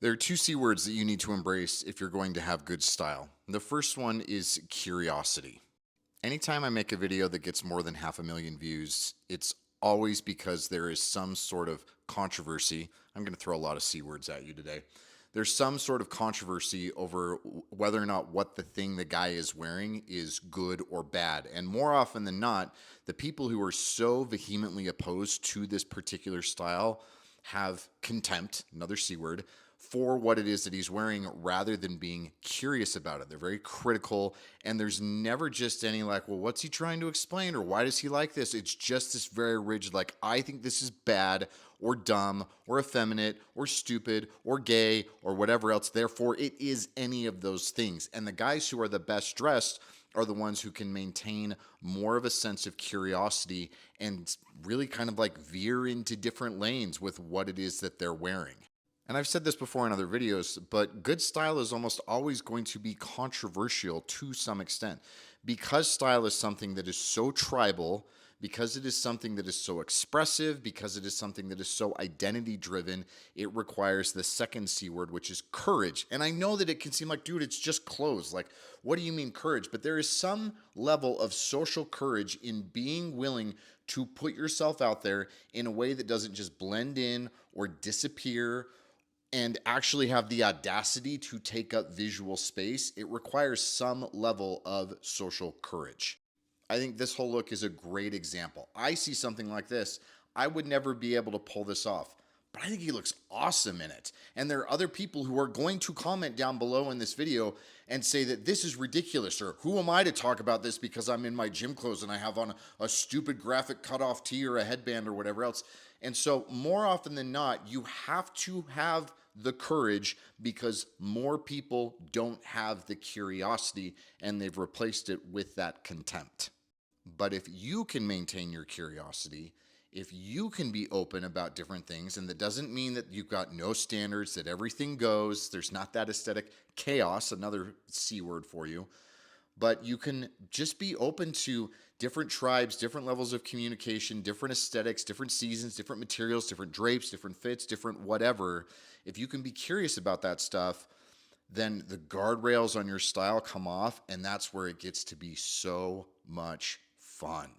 There are two C words that you need to embrace if you're going to have good style. The first one is curiosity. Anytime I make a video that gets more than 500,000 views, it's always because there is some sort of controversy. I'm going to throw a lot of C words at you today. There's some sort of controversy over whether or not what the thing the guy is wearing is good or bad. And more often than not, the people who are so vehemently opposed to this particular style have contempt, another C word, for what it is that he's wearing rather than being curious about it. They're very critical, and there's never just any like, well, what's he trying to explain or why does he like this? It's just this very rigid, like, I think this is bad or dumb or effeminate or stupid or gay or whatever else. Therefore, it is any of those things. And the guys who are the best dressed are the ones who can maintain more of a sense of curiosity and really kind of like veer into different lanes with what it is that they're wearing. And I've said this before in other videos, but good style is almost always going to be controversial to some extent. Because style is something that is so tribal, because it is something that is so expressive, because it is something that is so identity driven, it requires the second C word, which is courage. And I know that it can seem like, dude, it's just clothes. Like, what do you mean courage? But there is some level of social courage in being willing to put yourself out there in a way that doesn't just blend in or disappear and actually have the audacity to take up visual space. It requires some level of social courage. I think this whole look is a great example. I see something like this. I would never be able to pull this off, but I think he looks awesome in it. And there are other people who are going to comment down below in this video and say that this is ridiculous, or who am I to talk about this because I'm in my gym clothes and I have on a stupid graphic cutoff tee or a headband or whatever else. And so more often than not, you have to have the courage because more people don't have the curiosity and they've replaced it with that contempt. But if you can maintain your curiosity, if you can be open about different things, and that doesn't mean that you've got no standards, that everything goes, there's not that aesthetic chaos, another C word for you, but you can just be open to different tribes, different levels of communication, different aesthetics, different seasons, different materials, different drapes, different fits, different whatever. If you can be curious about that stuff, then the guardrails on your style come off, and that's where it gets to be so much fun.